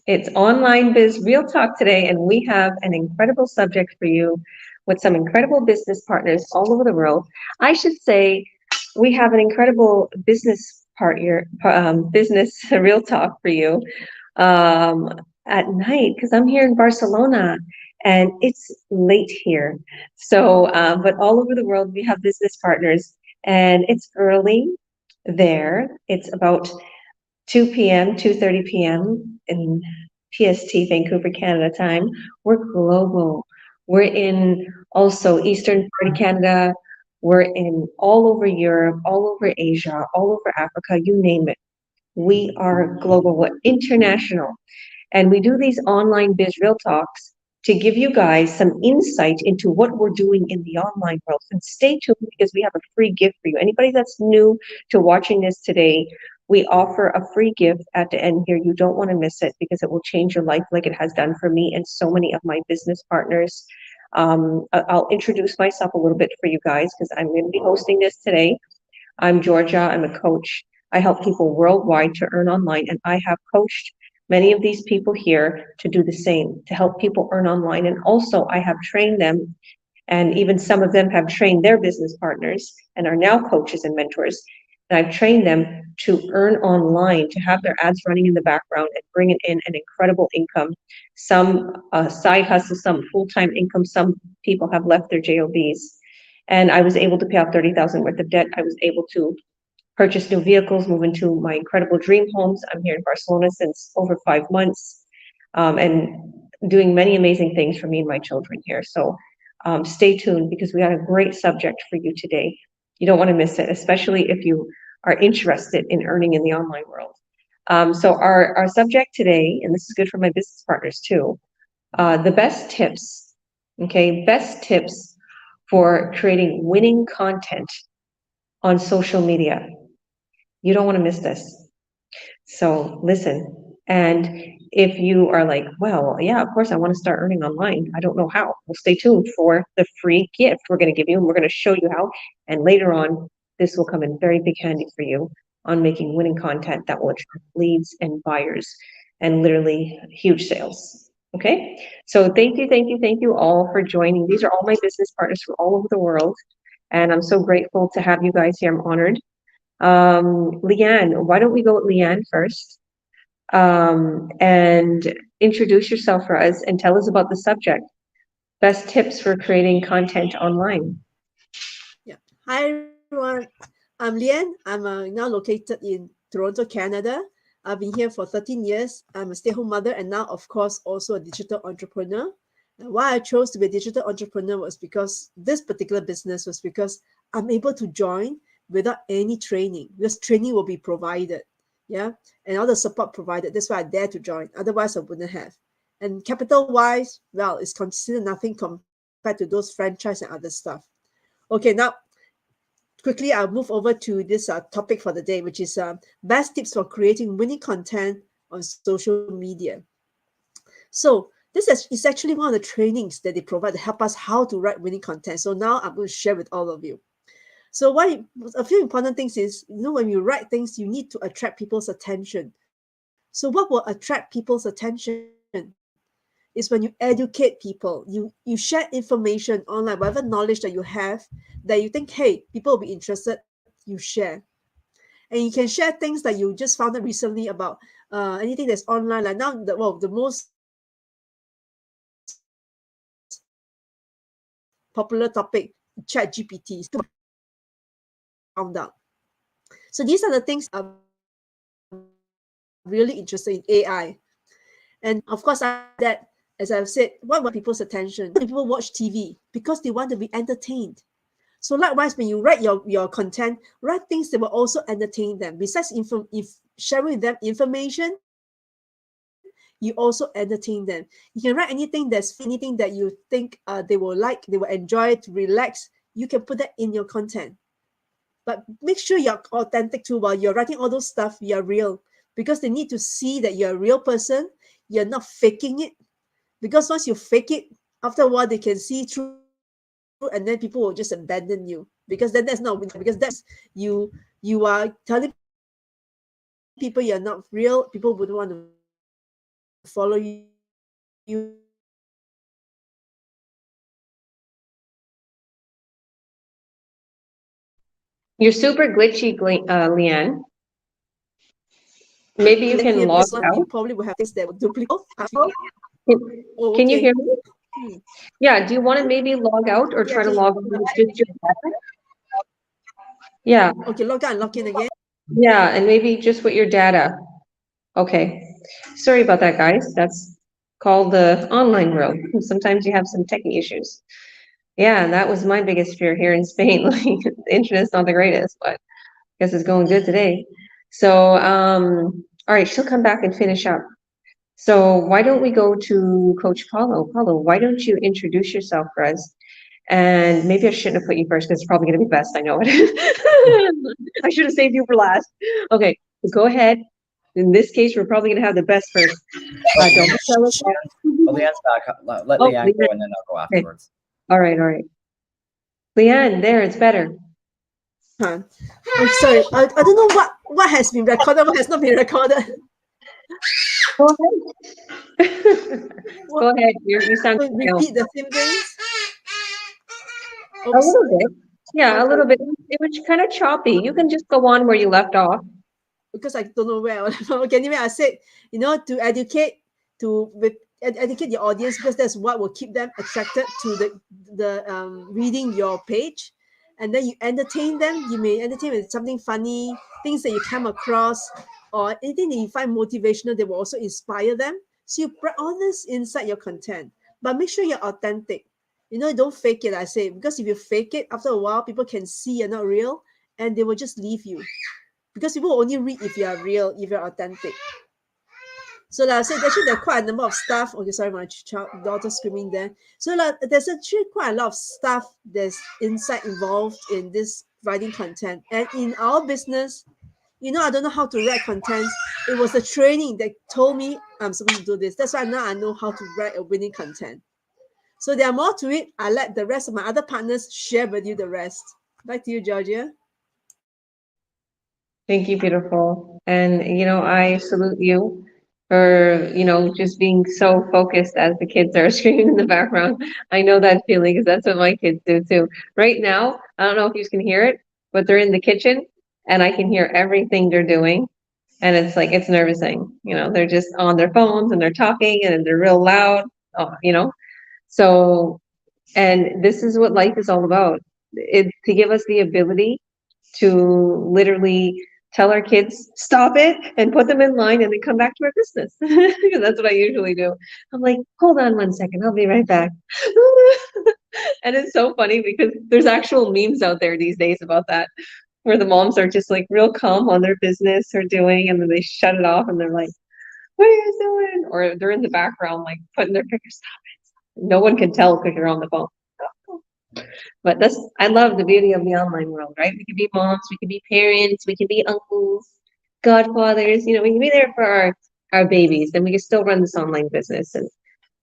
It's Online Biz Real Talk today, and we have an incredible subject for you with some incredible business partners all over the world. I should say we have an incredible business partner, business Real Talk for you um, at night because I'm here in Barcelona and it's late here. But all over the world, we have business partners, and it's early there. It's about 2 p.m., 2:30 p.m. in PST, Vancouver, Canada time. We're global. We're in also Eastern part of Canada. We're in all over Europe, all over Asia, all over Africa, you name it. We are global, we're international. And we do these online biz real talks to give you guys some insight into what we're doing in the online world. And stay tuned because we have a free gift for you. Anybody that's new to watching this today, we offer a free gift at the end here. You don't want to miss it because it will change your life like it has done for me and so many of my business partners. I'll introduce myself a little bit for you guys because I'm going to be hosting this today. I'm Georgia. I'm a coach. I help people worldwide to earn online, and I have coached many of these people here to do the same, to help people earn online. And also, I have trained them, and even some of them have trained their business partners and are now coaches and mentors. And I've trained them to earn online, to have their ads running in the background and bringing in an incredible income. Some side hustle, some full-time income. Some people have left their jobs. And I was able to pay off 30,000 worth of debt. I was able to purchase new vehicles, move into my incredible dream homes. I'm here in Barcelona since over 5 months, and doing many amazing things for me and my children here. So stay tuned because we got a great subject for you today. You don't want to miss it, especially if you are interested in earning in the online world. So our subject today, and this is good for my business partners too, the best tips, okay, best tips for creating winning content on social media. You don't want to miss this. So listen. And if you are like, well, yeah, of course, I want to start earning online. I don't know how. Well, stay tuned for the free gift we're going to give you, and we're going to show you how. And later on, this will come in very big handy for you on making winning content that will attract leads and buyers and literally huge sales. Okay. So thank you all for joining. These are all my business partners from all over the world. And I'm so grateful to have you guys here. I'm honored. Leanne, why don't we go with Leanne first? And introduce yourself for us and tell us about the subject. Best tips for creating content online. Yeah. Hi, everyone. I'm Lian. I'm now located in Toronto, Canada. I've been here for 13 years. I'm a stay-at-home mother and now, of course, also a digital entrepreneur. And why I chose to be a digital entrepreneur was because this particular business was because I'm able to join without any training, because training will be provided. Yeah. And all the support provided. That's why I dare to join. Otherwise, I wouldn't have. And capital wise, well, it's considered nothing compared to those franchise and other stuff. Okay, now quickly I'll move over to this topic for the day, which is best tips for creating winning content on social media. So is actually one of the trainings that they provide to help us how to write winning content. So now I'm going to share with all of you. So a few important things is, when you write things, you need to attract people's attention. So what will attract people's attention is when you educate people. You share information online, whatever knowledge that you have, that you think, hey, people will be interested, you share. And you can share things that you just found out recently about anything that's online. Like now, the most popular topic, ChatGPT, found out. So these are the things are really interested in AI. And of course, that, as I've said, what want people's attention? People watch TV because they want to be entertained. So likewise, when you write your content, write things that will also entertain them. Besides if sharing with them information, you also entertain them. You can write anything anything that you think they will like, they will enjoy, to relax. You can put that in your content. But make sure you're authentic too. While you're writing all those stuff, you're real, because they need to see that you're a real person. You're not faking it, because once you fake it, after a while they can see through, and then people will just abandon you, because then that's not winning, because that's you are telling people you're not real. People wouldn't want to follow you. You're super glitchy, Leanne. Maybe you can log This one, out. you probably will have things that will duplicate. Can, Oh, can you okay. hear me? Hmm. Yeah, do you want to maybe log out or Yeah, try to can log in with just your data? Yeah, okay, log out and log in again. yeah, and maybe just with your data. Okay. Sorry about that, guys. That's called the online world. Sometimes you have some techie issues. Yeah, and that was my biggest fear here in Spain. Like, the internet's not the greatest, but I guess it's going good today. So, all right, she'll come back and finish up. So why don't we go to Coach Paulo? Paulo, why don't you introduce yourself for us? And maybe I shouldn't have put you first because it's probably going to be best. I know it. I should have saved you for last. Okay, go ahead. In this case, we're probably going to have the best first. Don't tell us. Leanne's back. Let Oh, Leanne go, Leanne. and then I'll go Okay. afterwards. All right, all right. Leanne, there, it's better. Huh. I'm sorry. I don't know what has been recorded, what has not been recorded. Go ahead. Go ahead. You sound So ill. repeat the same things. A Oops. little bit. Yeah, a little bit. It was kind of choppy. You can just go on where you left off. Because I don't know where. Okay, anyway, I said, to educate, educate the audience, because that's what will keep them attracted to the reading your page. And then you entertain them. You may entertain with something funny, things that you come across, or anything that you find motivational that will also inspire them. So you put all this inside your content, but make sure you're authentic. Don't fake it, I say, because if you fake it, after a while, people can see you're not real and they will just leave you, because people will only read if you are real, if you're authentic. So like I said, actually there are quite a number of stuff. Okay, sorry, my daughter screaming there. So like, there's actually quite a lot of stuff that's inside involved in this writing content. And in our business, I don't know how to write content. It was the training that told me I'm supposed to do this. That's why now I know how to write a winning content. So there are more to it. I let the rest of my other partners share with you the rest. Back to you, Georgia. Thank you, beautiful. And, I salute you for, just being so focused as the kids are screaming in the background. I know that feeling because that's what my kids do too. Right now, I don't know if you can hear it, but they're in the kitchen and I can hear everything they're doing. And it's like, it's nervousing, they're just on their phones and they're talking and they're real loud, So, and this is what life is all about. To give us the ability to literally tell our kids, stop it, and put them in line and then come back to our business. Because that's what I usually do. I'm like, hold on 1 second, I'll be right back. And it's so funny because there's actual memes out there these days about that, where the moms are just like real calm on their business or doing, and then they shut it off and they're like, what are you guys doing? Or they're in the background, like putting their fingers, stop it. No one can tell because you're on the phone. But I love the beauty of the online world, right? We can be moms, we can be parents, we can be uncles, godfathers, we can be there for our babies, and we can still run this online business. And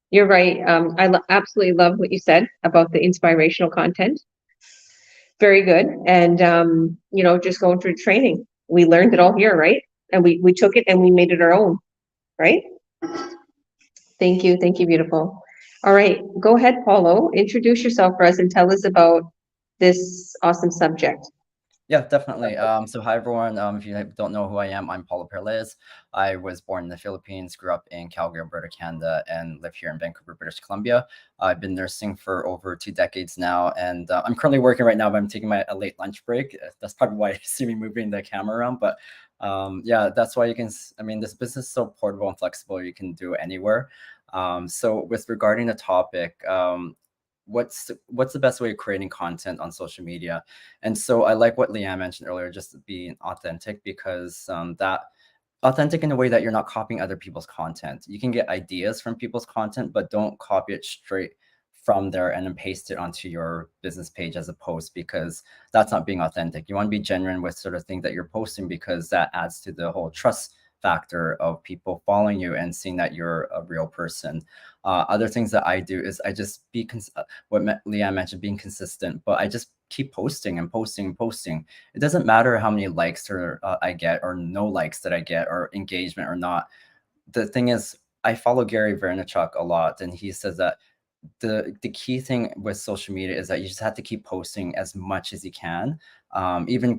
you're right. I absolutely love what you said about the inspirational content. Very good. And, just going through training, we learned it all here, right? And we took it and we made it our own, right? Thank you. Thank you, beautiful. All right, go ahead, Paulo. Introduce yourself for us and tell us about this awesome subject. Yeah, definitely. So hi everyone. If you don't know who I am, I'm Paulo Perlez. I was born in the Philippines, grew up in Calgary, Alberta, Canada, and live here in Vancouver, British Columbia. I've been nursing for over 2 decades now, and I'm currently working right now, but I'm taking a late lunch break. That's probably why you see me moving the camera around. But yeah, that's why this business is so portable and flexible. You can do it anywhere. So with regarding the topic, what's the best way of creating content on social media? And so I like what Leanne mentioned earlier, just being authentic, because that authentic in a way that you're not copying other people's content. You can get ideas from people's content, but don't copy it straight from there and then paste it onto your business page as a post, because that's not being authentic. You want to be genuine with sort of thing that you're posting, because that adds to the whole trust factor of people following you and seeing that you're a real person. Other things that I do is I just what Leanne mentioned, being consistent, but I just keep posting and posting and posting. It doesn't matter how many likes or I get, or no likes that I get, or engagement or not. The thing is, I follow Gary Vaynerchuk a lot, and he says that the key thing with social media is that you just have to keep posting as much as you can. Even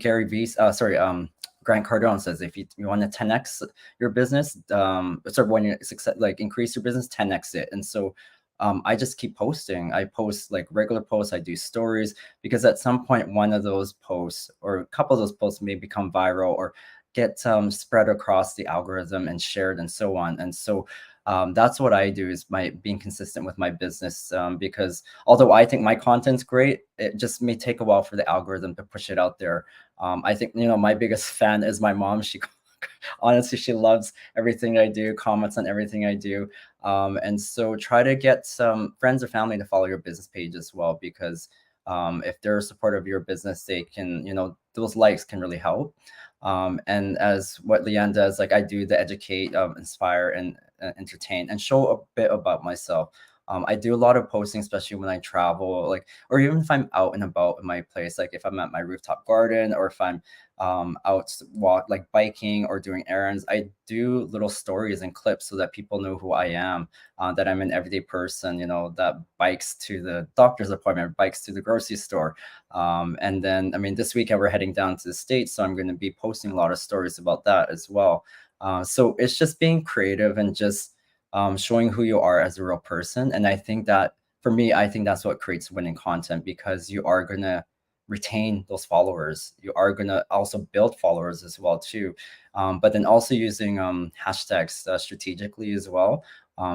Grant Cardone says if you want to 10x your business, when you success, like increase your business, 10x it. And so I just keep posting. I post like regular posts. I do stories because at some point, one of those posts or a couple of those posts may become viral or get spread across the algorithm and shared and so on. And so that's what I do is being consistent with my business because although I think my content's great, it just may take a while for the algorithm to push it out there. I think, my biggest fan is my mom. She honestly, she loves everything I do, comments on everything I do. And so try to get some friends or family to follow your business page as well, because if they're supportive of your business, they can, those likes can really help. And as what Leanne does, like I do the educate, inspire, and entertain, and show a bit about myself. I do a lot of posting, especially when I travel, or even if I'm out and about in my place, like if I'm at my rooftop garden or if I'm like biking or doing errands. I do little stories and clips so that people know who I am, that I'm an everyday person, that bikes to the doctor's appointment, bikes to the grocery store. And then, this weekend we're heading down to the States, so I'm going to be posting a lot of stories about that as well. So it's just being creative and just showing who you are as a real person. And I think that for me, I think that's what creates winning content, because you are going to retain those followers. You are going to also build followers as well too. But then also using hashtags strategically as well.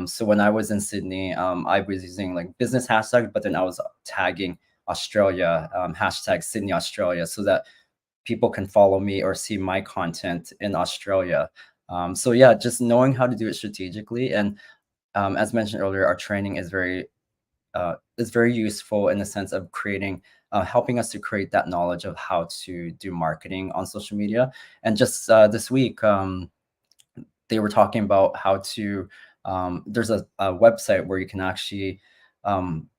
So when I was in Sydney, I was using like business hashtags, but then I was tagging Australia, hashtag Sydney, Australia, so that people can follow me or see my content in Australia. So yeah, just knowing how to do it strategically. And as mentioned earlier, our training is very useful in the sense of helping us to create that knowledge of how to do marketing on social media. And just this week, they were talking about how to, there's a website where you can actually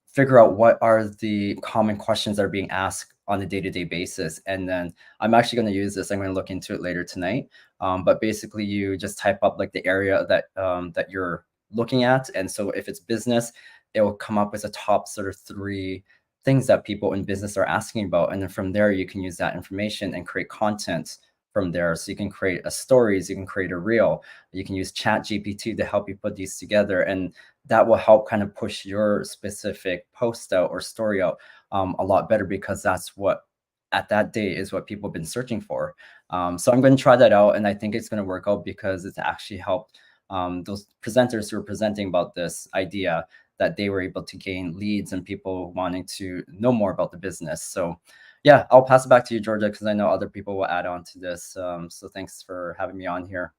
figure out what are the common questions that are being asked on a day-to-day basis. And then I'm actually going to use this. I'm going to look into it later tonight. But basically you just type up like the area that you're looking at. And so if it's business, it will come up with the top sort of 3 things that people in business are asking about. And then from there, you can use that information and create content from there. So you can create a stories, you can create a reel, you can use ChatGPT to help you put these together. And that will help kind of push your specific post out or story out a lot better, because that's what at that day is what people have been searching for. So I'm going to try that out, and I think it's going to work out because it's actually helped those presenters who are presenting about this idea, that they were able to gain leads and people wanting to know more about the business. So yeah, I'll pass it back to you, Georgia, because I know other people will add on to this. So thanks for having me on here.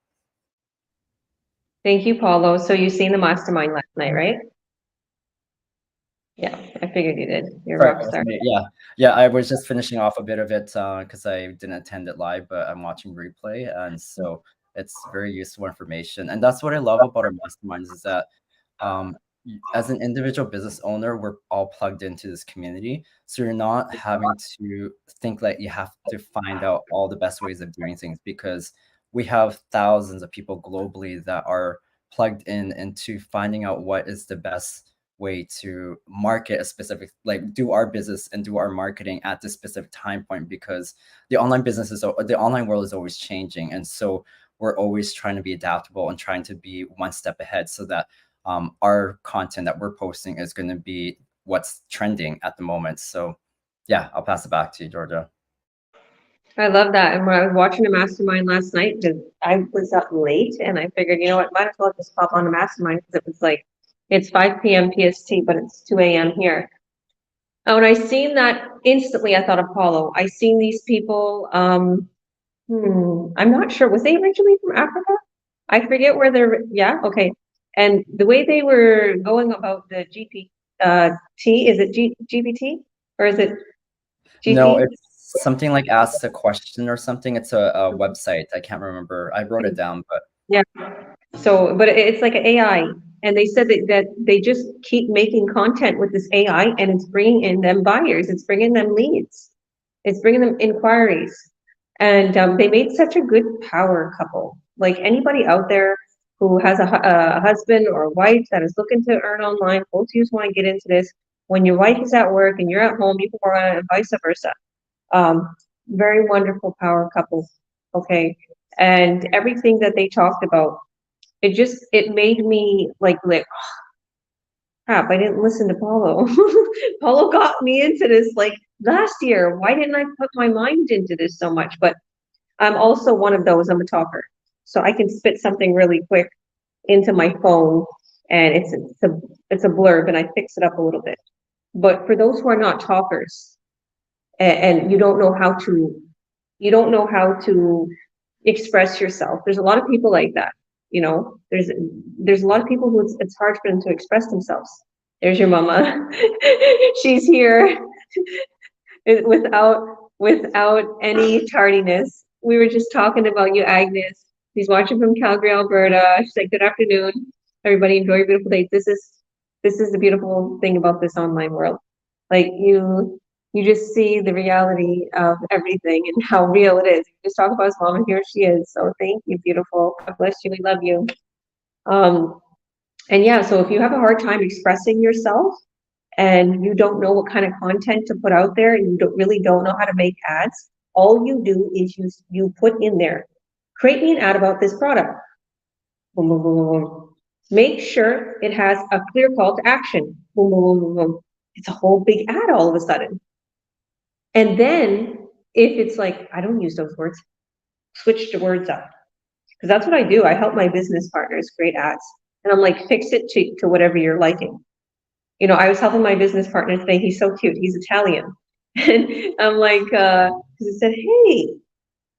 Thank you, Paulo. So you seen the mastermind last night, right? Yeah, I figured you did. You're a rock star. Yeah. I was just finishing off a bit of it because I didn't attend it live, but I'm watching replay, and so it's very useful information. And that's what I love about our masterminds is that as an individual business owner, we're all plugged into this community. So you're not having to think like you have to find out all the best ways of doing things, because we have thousands of people globally that are plugged into finding out what is the best way to market a specific, like do our business and do our marketing at this specific time point, because the online world is always changing. And so we're always trying to be adaptable and trying to be one step ahead, so that our content that we're posting is going to be what's trending at the moment. So yeah, I'll pass it back to you, Georgia. I love that. And when I was watching the mastermind last night, because I was up late and I figured, might as well just pop on the mastermind, because it was like, it's 5 p.m. PST, but it's 2 a.m. here. And when I seen that, instantly I thought of Paulo. I seen these people, I'm not sure, was they originally from Africa? I forget where they're, yeah, okay. And the way they were going about the GPT, is it GPT or is it GP? No, it's something like Ask a Question or something. It's a website. I can't remember. I wrote it down, but yeah. So, but it's like an AI, and they said that they just keep making content with this AI, and it's bringing in them buyers, it's bringing them leads, it's bringing them inquiries, and they made such a good power couple. Like anybody out there who has a husband or a wife that is looking to earn online, both of you want to get into this. When your wife is at work and you're at home, you can work on it and vice versa. Um, Very wonderful power couple. Okay. And everything that they talked about, it made me like, crap, I didn't listen to Paulo. Paulo got me into this like last year. Why didn't I put my mind into this so much? But I'm also one of those, I'm a talker. So I can spit something really quick into my phone and it's a blurb and I fix it up a little bit. But for those who are not talkers and you don't know how to express yourself. There's a lot of people like that. There's a lot of people who it's hard for them to express themselves. There's your mama. She's here without any tardiness. We were just talking about you, Agnes. She's watching from Calgary, Alberta. She's like, "Good afternoon, everybody. Enjoy your beautiful day." This is the beautiful thing about this online world. Like you just see the reality of everything and how real it is. You just talk about his mom, and here she is. So thank you, beautiful. God bless you. We love you. Um, and yeah, so if you have a hard time expressing yourself and you don't know what kind of content to put out there and you really don't know how to make ads, all you do is you put in there, create me an ad about this product. Boom, boom, boom, boom, boom. Make sure it has a clear call to action. Boom, boom, boom, boom, boom. It's a whole big ad all of a sudden. And then if it's like, I don't use those words, switch the words up. Because that's what I do. I help my business partners create ads. And I'm like, fix it to whatever you're liking. I was helping my business partner today. He's so cute. He's Italian. And I'm like, because he said, "Hey,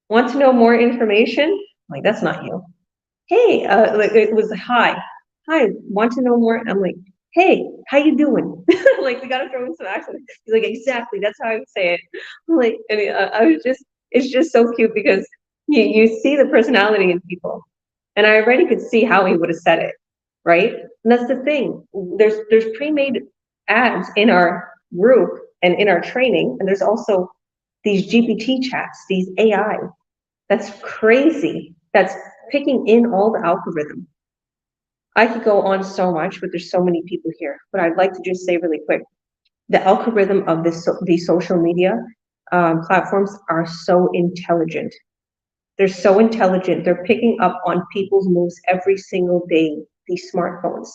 want to know more information?" I'm like, that's not you. "Hey," like it was hi, want to know more? And I'm like, "Hey, how you doing?" Like we gotta throw in some accent. He's like, "Exactly, that's how I would say it." I'm like, and I was it's just so cute because you see the personality in people, and I already could see how he would have said it, right? And that's the thing. There's pre-made ads in our group and in our training, and there's also these GPT chats, these AI. That's crazy. That's picking in all the algorithm. I could go on so much, but there's so many people here. But I'd like to just say really quick, the algorithm of these social media platforms are so intelligent. They're so intelligent. They're picking up on people's moves every single day, these smartphones.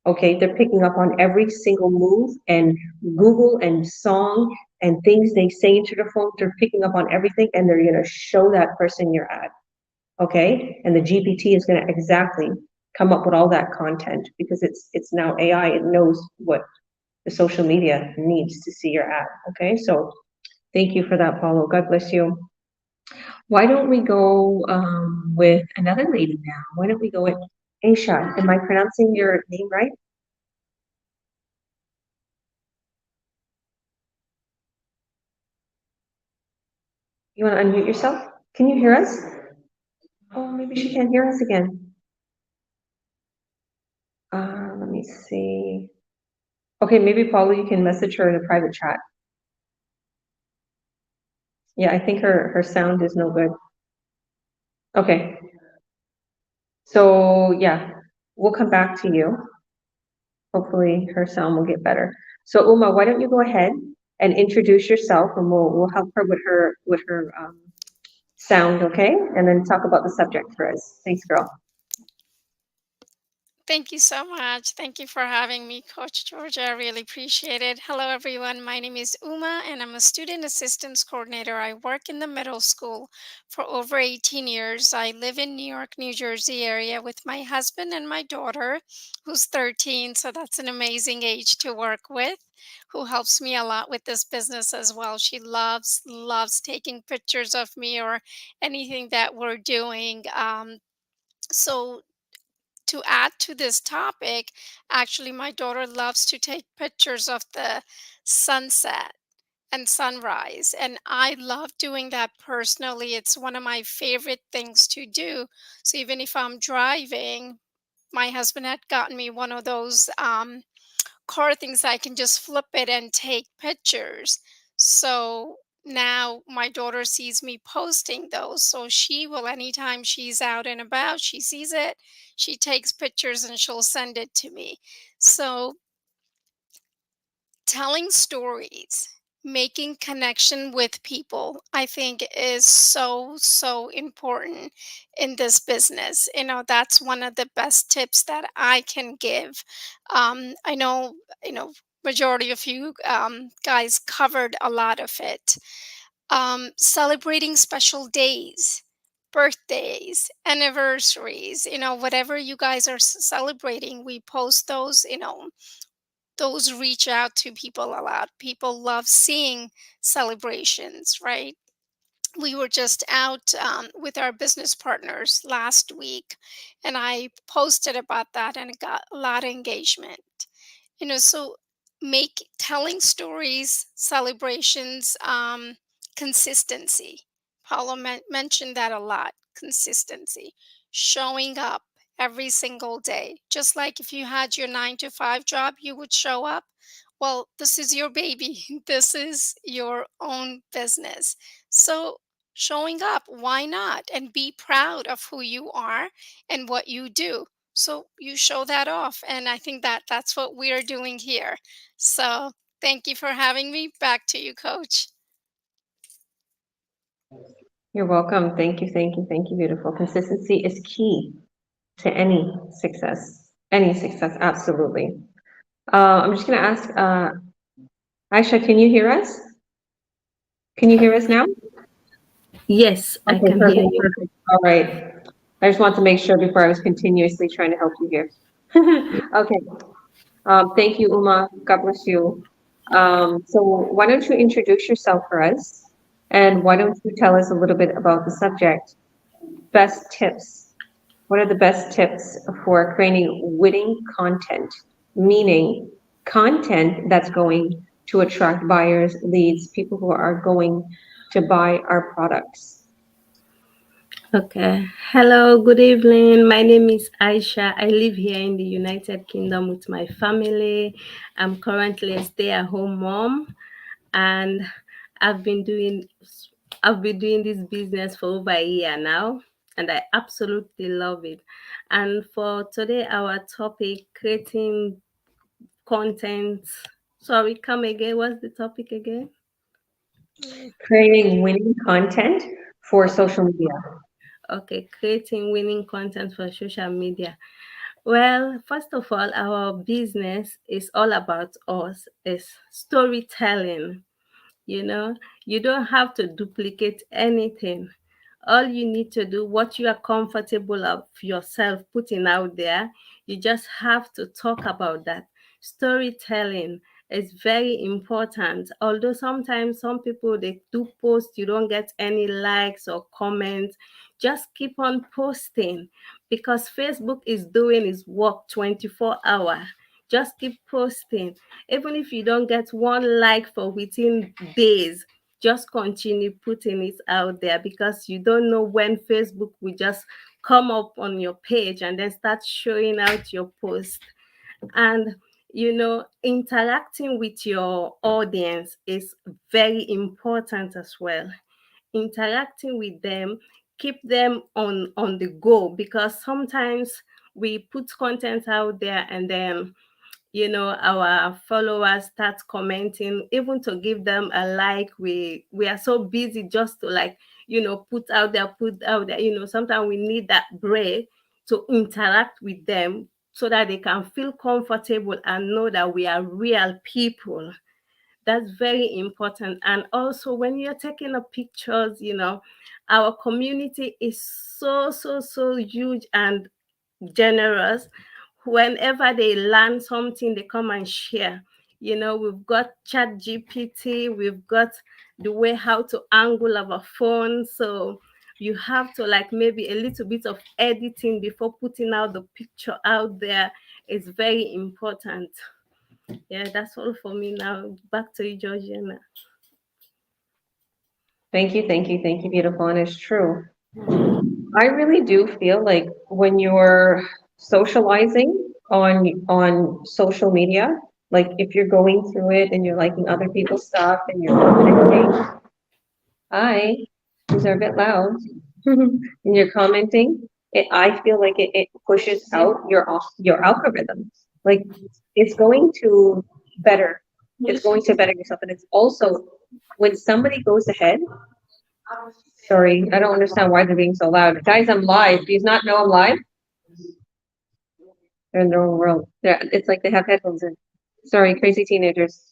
Okay, they're picking up on every single move and Google and song and things they say into their phone. They're picking up on everything and they're going to show that person your ad. Okay, and the GPT is going to exactly come up with all that content because it's now AI. It knows what the social media needs to see your ad. Okay, so thank you for that, Paulo. God bless you. Why don't we go with another lady now? Why don't we go with Aisha? Am I pronouncing your name right? You want to unmute yourself? Can you hear us? Oh, maybe she can't hear us again. Let me see. Okay, maybe Paula, you can message her in a private chat. Yeah, I think her sound is no good. Okay. So yeah, we'll come back to you. Hopefully her sound will get better. So Uma, why don't you go ahead and introduce yourself and we'll help her with her sound, okay? And then talk about the subject for us. Thanks, girl. Thank you so much. Thank you for having me, Coach Georgia. I really appreciate it. Hello, everyone. My name is Uma, and I'm a student assistance coordinator. I work in the middle school for over 18 years. I live in New York, New Jersey area with my husband and my daughter, who's 13. So that's an amazing age to work with, who helps me a lot with this business as well. She loves taking pictures of me or anything that we're doing. So to add to this topic, actually, my daughter loves to take pictures of the sunset and sunrise. And I love doing that personally. It's one of my favorite things to do. So even if I'm driving, my husband had gotten me one of those car things I can just flip it and take pictures. So now my daughter sees me posting those. So she will, anytime she's out and about, she sees it, she takes pictures and she'll send it to me. So telling stories, making connection with people, I think is so, so important in this business. That's one of the best tips that I can give. I know, majority of you guys covered a lot of it. Celebrating special days, birthdays, anniversaries, whatever you guys are celebrating, we post those. Those reach out to people a lot. People love seeing celebrations, right? We were just out with our business partners last week, and I posted about that, and it got a lot of engagement. So make telling stories, celebrations, consistency. Paula mentioned that a lot. Consistency, showing up every single day. Just like if you had your 9 to 5 job, you would show up. Well, this is your baby. This is your own business. So showing up, why not? And be proud of who you are and what you do. So you show that off. And I think that that's what we're doing here. So thank you for having me. Back to you, Coach. You're welcome. Thank you, thank you, thank you, beautiful. Consistency is key to any success. Any success, absolutely. I'm just gonna ask, Aisha, can you hear us? Can you hear us now? Yes, I Okay, can hear perfect, you. perfect. All right. I just want to make sure before I was continuously trying to help you here. Okay. Thank you, Uma. God bless you. So why don't you introduce yourself for us? And why don't you tell us a little bit about the subject? Best tips. What are the best tips for creating winning content? Meaning content that's going to attract buyers, leads, people who are going to buy our products. Okay. Hello, good evening. My name is Aisha. I live here in the United Kingdom with my family. I'm currently a stay-at-home mom, and I've been doing I've been doing this business for over a year now, and I absolutely love it. And for today, our topic, creating content. Sorry, come again. What's the topic again? Creating winning content for social media. Okay, creating winning content for social media. Well, first of all, our business is all about us, is storytelling. You know, you don't have to duplicate anything. All you need to do, what you are comfortable of yourself putting out there, you just have to talk about that. Storytelling is very important. Although sometimes some people they do post, you don't get any likes or comments. Just keep on posting because Facebook is doing its work 24 hours. Just keep posting. Even if you don't get one like for within days, just continue putting it out there because you don't know when Facebook will just come up on your page and then start showing out your post. And interacting with your audience is very important as well. Interacting with them, keep them on the go because sometimes we put content out there and then our followers start commenting, even to give them a like. We are so busy just to put out there. Sometimes we need that break to interact with them so that they can feel comfortable and know that we are real people. That's very important. And also when you're taking up pictures, our community is so huge and generous. Whenever they learn something, they come and share. We've got Chat GPT, we've got the way how to angle our phone. So you have to like maybe a little bit of editing before putting out the picture out there. Is very important. Yeah, that's all for me now. Back to you, Georgiana. Thank you, thank you, thank you, beautiful. And it's true. I really do feel like when you're socializing on social media, like if you're going through it and you're liking other people's stuff and you're commenting, These are a bit loud. And you're commenting, I feel like it pushes out your algorithm. Like it's going to better, it's going to better yourself. And it's also when somebody goes ahead, sorry, I don't understand why they're being so loud. Guys, I'm live. Do you not know I'm live? They're in their own world. It's like they have headphones in. Sorry, crazy teenagers.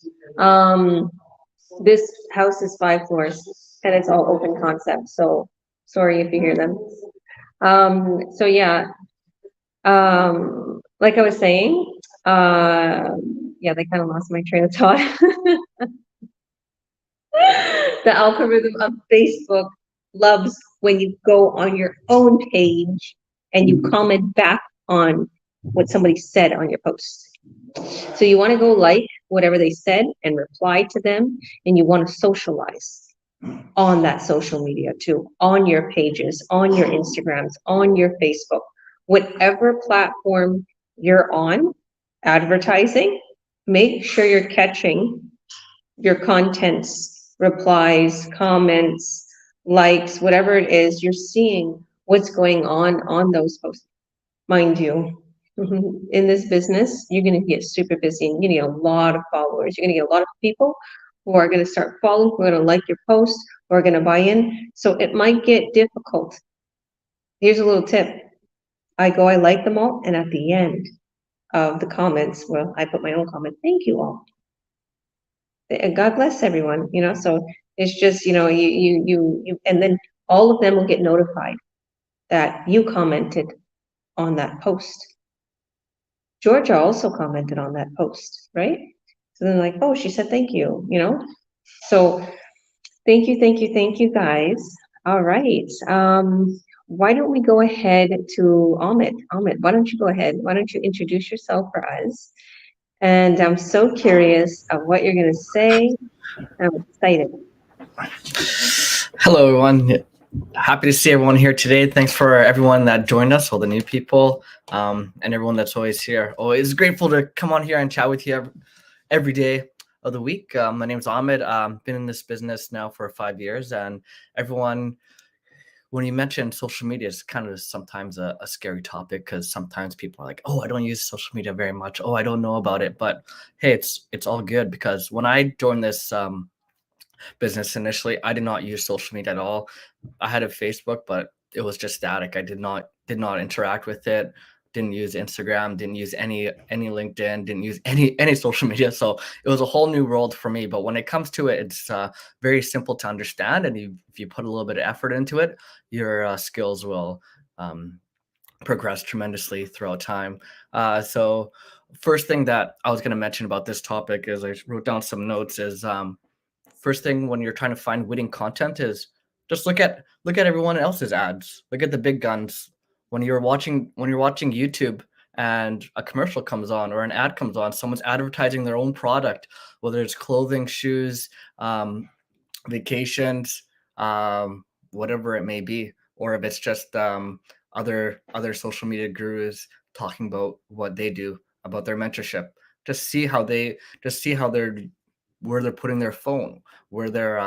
This house is 5 floors and it's all open concept. So sorry if you hear them. So yeah, like I was saying, yeah, they kind of lost my train of thought. The algorithm of Facebook loves when you go on your own page and you comment back on what somebody said on your post. So you want to go like whatever they said and reply to them, and you want to socialize on that social media too, on your pages, on your Instagrams, on your Facebook, whatever platform you're on, advertising, make sure you're catching your contents, replies, comments, likes, whatever it is, you're seeing what's going on those posts. Mind you, in this business, you're going to get super busy and you're going to get a lot of followers. You're going to get a lot of people who are going to start following, who are going to like your post, who are going to buy in. So it might get difficult. Here's a little tip. I like them all, and at the end of the comments, well, I put my own comment. Thank you all. God bless everyone, so it's just, you, and then all of them will get notified that you commented on that post. Georgia also commented on that post, right? So then like, oh, she said thank you, so thank you guys. All right, why don't we go ahead to Ahmed? Why don't you go ahead, why don't you introduce yourself for us? And I'm so curious of what you're going to say. I'm excited. Hello, everyone. Happy to see everyone here today. Thanks for everyone that joined us, all the new people, and everyone that's always here. Always grateful to come on here and chat with you every day of the week. My name is Ahmed. Been in this business now for 5 years, and everyone, when you mention social media, it's kind of sometimes a scary topic because sometimes people are like, oh, I don't use social media very much. Oh, I don't know about it. But hey, it's all good, because when I joined this business initially, I did not use social media at all. I had a Facebook, but it was just static. I did not interact with it. Didn't use Instagram, didn't use any LinkedIn, didn't use any social media. So it was a whole new world for me. But when it comes to it, it's very simple to understand. And if you put a little bit of effort into it, your skills will progress tremendously throughout time. So first thing that I was going to mention about this topic is, I wrote down some notes, is first thing when you're trying to find winning content is just look at everyone else's ads. Look at the big guns. When you're watching YouTube and a commercial comes on or an ad comes on, someone's advertising their own product, whether it's clothing, shoes, vacations, whatever it may be, or if it's just other social media gurus talking about what they do, about their mentorship. Just see how they're where they're putting their phone, where they're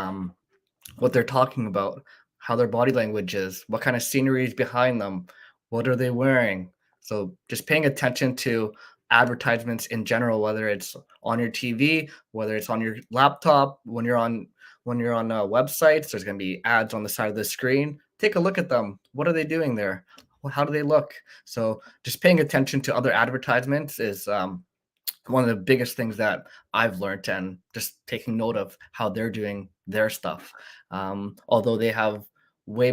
what they're talking about, how their body language is, what kind of scenery is behind them, what are they wearing. So just paying attention to advertisements in general, whether it's on your TV, whether it's on your laptop, when you're on websites, there's going to be ads on the side of the screen. Take a look at them. What are they doing there? How do they look? So just paying attention to other advertisements is one of the biggest things that I've learned, and just taking note of how they're doing their stuff. Although they have way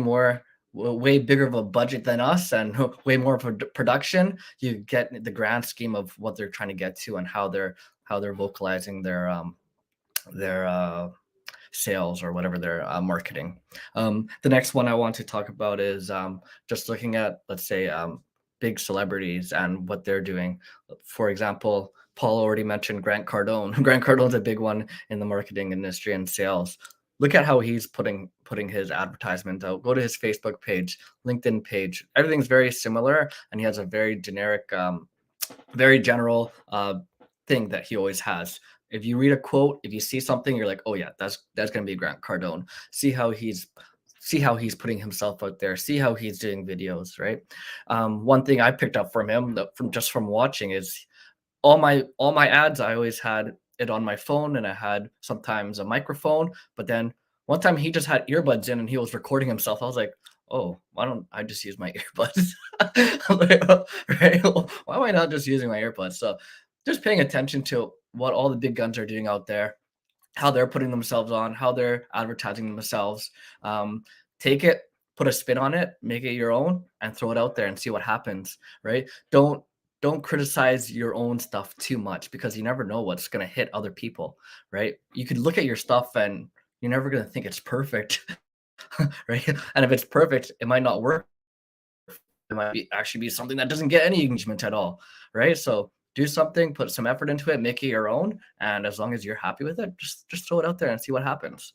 bigger of a budget than us and way more of a production, you get the grand scheme of what they're trying to get to and how they're vocalizing their sales or whatever they're marketing. The next one I want to talk about is just looking at, let's say, big celebrities and what they're doing. For example, Paul already mentioned Grant Cardone. Grant Cardone's a big one in the marketing industry and sales. Look at how he's putting his advertisement out. Go to his Facebook page, LinkedIn page. Everything's very similar, and he has a very generic, very general thing that he always has. If you read a quote, if you see something, you're like, oh yeah, that's gonna be Grant Cardone. See how he's putting himself out there. See how he's doing videos, right? One thing I picked up from him from watching is all my ads. I always had it on my phone, and I had sometimes a microphone. But then one time he just had earbuds in and he was recording himself. I was like, oh, why don't I just use my earbuds? I'm like, "Oh, right? Why am I not just using my earbuds?" So just paying attention to what all the big guns are doing out there, how they're putting themselves on, how they're advertising themselves. Take it, put a spin on it, make it your own, and throw it out there and see what happens. Right? Don't criticize your own stuff too much, because you never know what's going to hit other people. Right? You could look at your stuff and you're never going to think it's perfect. Right? And if it's perfect, it might not work. It might actually be something that doesn't get any engagement at all. Right? So do something, put some effort into it, make it your own, and as long as you're happy with it, just throw it out there and see what happens.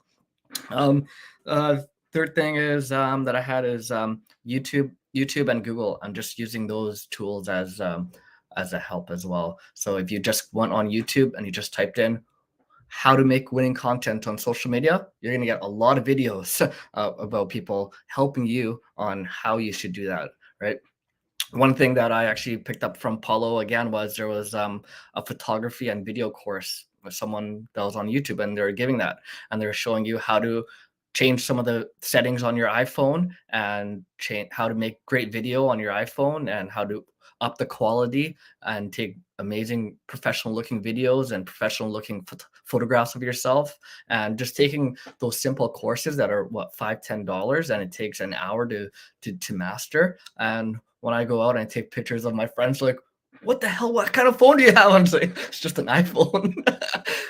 Um, uh, Third thing is that I had is YouTube and Google. I'm just using those tools as a help as well. So if you just went on YouTube and you just typed in how to make winning content on social media, you're going to get a lot of videos about people helping you on how you should do that, right? One thing that I actually picked up from Paulo again was there was a photography and video course with someone that was on YouTube, and they were giving that, and they were showing you how to change some of the settings on your iPhone and change how to make great video on your iPhone and how to up the quality and take amazing professional looking videos and professional looking photographs of yourself, and just taking those simple courses that are what $5-10 and it takes an hour to master. And when I go out and I take pictures of my friends, like, what the hell? What kind of phone do you have? I'm like, it's just an iPhone.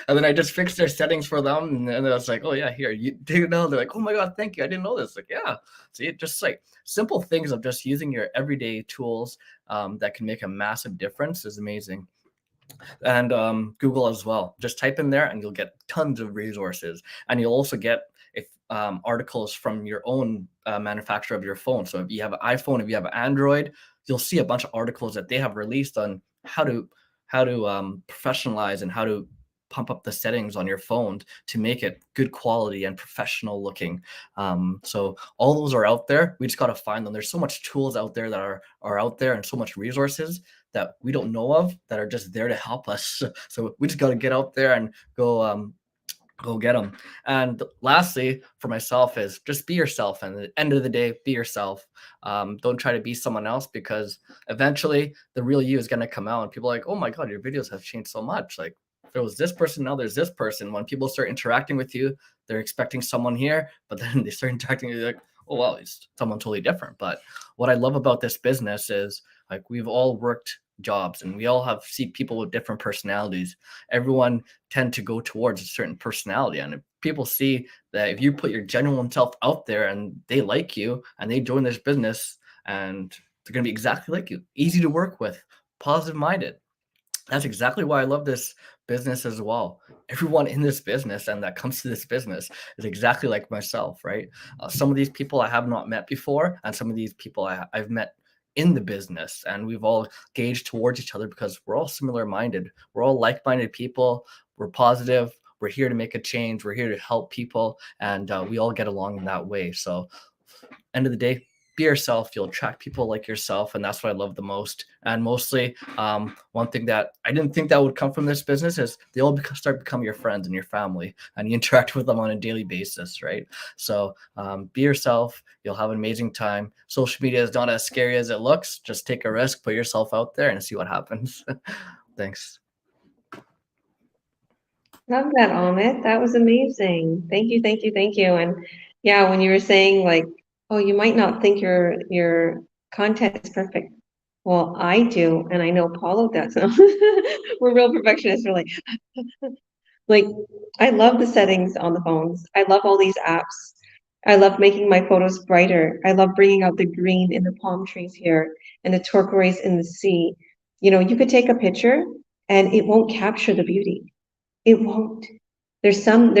And then I just fixed their settings for them. And then I was like, oh yeah, here, you do know? They're like, oh my God, thank you. I didn't know this. Like, yeah. See, just like simple things of just using your everyday tools that can make a massive difference is amazing. And Google as well. Just type in there and you'll get tons of resources. And you'll also get articles from your own manufacturer of your phone. So if you have an iPhone, if you have an Android, you'll see a bunch of articles that they have released on how to professionalize and how to pump up the settings on your phone to make it good quality and professional looking. So all those are out there. We just got to find them. There's so much tools out there that are out there, and so much resources that we don't know of that are just there to help us. So we just got to get out there and go get them. And lastly, for myself, is just be yourself. And at the end of the day, be yourself. Don't try to be someone else, because eventually the real you is going to come out and people are like, oh my God, your videos have changed so much. Like, there was this person, now there's this person. When people start interacting with you, they're expecting someone here, but then they start interacting with you, like, oh, well, it's someone totally different. But what I love about this business is, like, we've all worked jobs and we all see people with different personalities. Everyone tend to go towards a certain personality, and if people see that if you put your genuine self out there and they like you and they join this business, and they're going to be exactly like you, easy to work with, positive minded. That's exactly why I love this business as well. Everyone in this business and that comes to this business is exactly like myself, right? Some of these people I have not met before, and some of these people I've met in the business, and we've all gauged towards each other because we're all similar minded. We're all like-minded people. We're positive. We're here to make a change. We're here to help people, and we all get along in that way. So end of the day, be yourself. You'll attract people like yourself, and that's what I love the most. And mostly, one thing that I didn't think that would come from this business is they all start becoming your friends and your family, and you interact with them on a daily basis, right? So be yourself. You'll have an amazing time. Social media is not as scary as it looks. Just take a risk, put yourself out there, and see what happens. Thanks. Love that, Amit. That was amazing. Thank you, thank you, thank you. And yeah, when you were saying like, oh, you might not think your content is perfect. Well, I do, and I know Paulo does. We're real perfectionists. We're like, I love the settings on the phones. I love all these apps. I love making my photos brighter. I love bringing out the green in the palm trees here and the turquoise in the sea. You know, you could take a picture and it won't capture the beauty. It won't. There's some,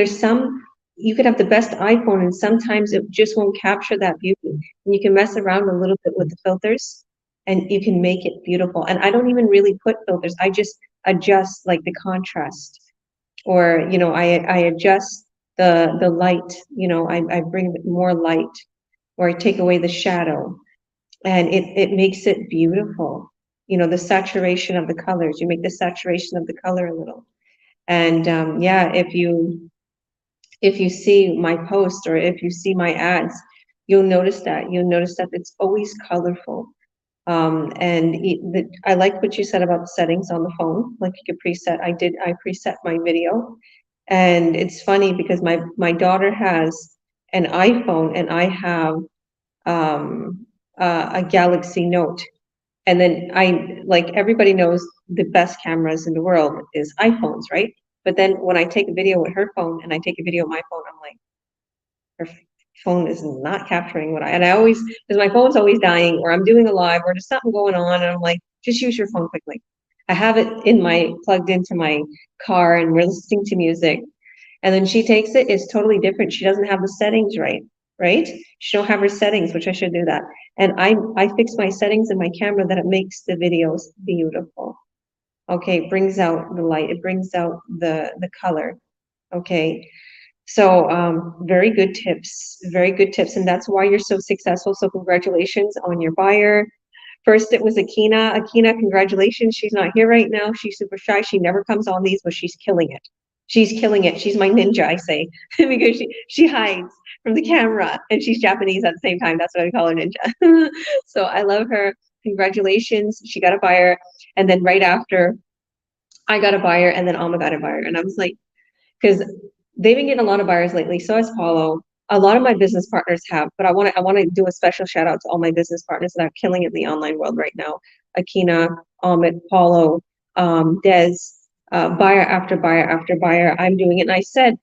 you could have the best iPhone and sometimes it just won't capture that beauty. And you can mess around a little bit with the filters and you can make it beautiful. And I don't even really put filters. I just adjust like the contrast or, you know, I adjust the light, you know, I bring more light, or I take away the shadow, and it makes it beautiful. You know, the saturation of the colors, you make the saturation of the color a little. And yeah, if you see my post, or if you see my ads, you'll notice that it's always colorful. I like what you said about the settings on the phone, like you could preset. I preset my video, and it's funny because my daughter has an iPhone and I have a Galaxy Note. And then like everybody knows the best cameras in the world is iPhones, right? But then when I take a video with her phone and I take a video with my phone, I'm like, her phone is not capturing and I always, because my phone's always dying, or I'm doing a live, or there's something going on, and I'm like, just use your phone quickly. I have it plugged into my car, and we're listening to music. And then she takes it, it's totally different. She doesn't have the settings right? She don't have her settings, which I should do that. And I fix my settings in my camera that it makes the videos beautiful. Okay, it brings out the light, it brings out the color. Okay. So very good tips, very good tips. And that's why you're so successful. So congratulations on your buyer. First, it was Akina. Akina, congratulations. She's not here right now. She's super shy. She never comes on these, but she's killing it. She's killing it. She's my ninja, I say, because she hides from the camera, and she's Japanese at the same time. That's why I call her ninja. So I love her. Congratulations. She got a buyer. And then right after, I got a buyer, and then Alma got a buyer. And I was like, because they've been getting a lot of buyers lately. So has Paulo. A lot of my business partners have, but I want to do a special shout out to all my business partners that are killing it in the online world right now. Akina, Ahmed, Paulo, Des, buyer after buyer after buyer. I'm doing it. And I said,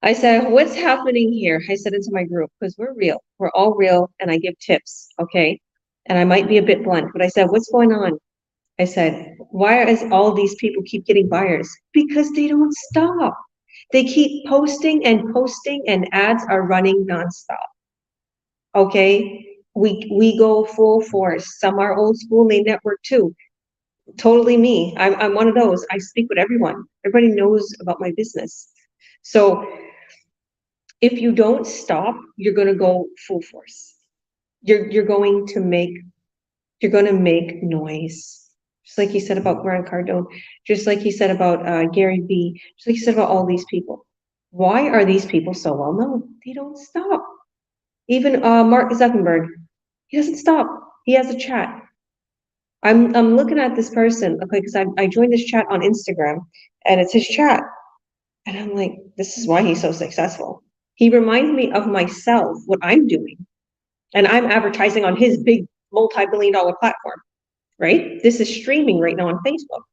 what's happening here? I said it to my group, because we're real. We're all real, and I give tips, okay? And I might be a bit blunt, but I said, what's going on? I said, why is all these people keep getting buyers? Because they don't stop. They keep posting, and ads are running nonstop. Okay, we go full force. Some are old school, they network too. Totally me. I'm one of those. I speak with everyone. Everybody knows about my business. So if you don't stop, you're going to go full force. You're going to make noise. Just like he said about Grant Cardone, just like he said about Gary Vee, just like he said about all these people. Why are these people so well known? They don't stop. Even Mark Zuckerberg, he doesn't stop. He has a chat. I'm looking at this person, okay, because I joined this chat on Instagram, and it's his chat. And I'm like, this is why he's so successful. He reminds me of myself, what I'm doing. And I'm advertising on his big multi-billion-dollar platform. Right? This is streaming right now on Facebook.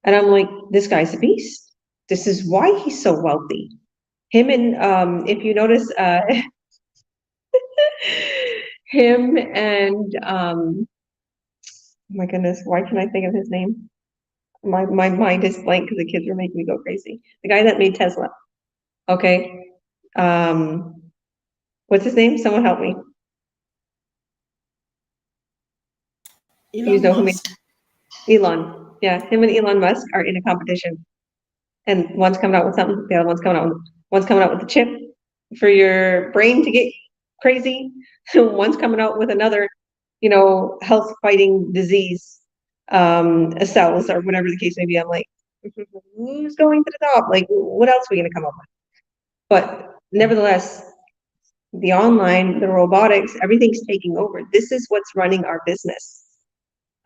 And I'm like, this guy's a beast. This is why he's so wealthy. Him and, if you notice, him and, oh my goodness, why can't I think of his name? My mind is blank because the kids are making me go crazy. The guy that made Tesla. Okay. What's his name? Someone help me. You know who made Elon. Yeah, him and Elon Musk are in a competition, and one's coming out with something, the other one's coming out with the chip for your brain to get crazy. One's coming out with another, health fighting disease, cells, or whatever the case may be. I'm like, who's going to the top? Like, what else are we going to come up with? But nevertheless, the online, the robotics, everything's taking over. This is what's running our business.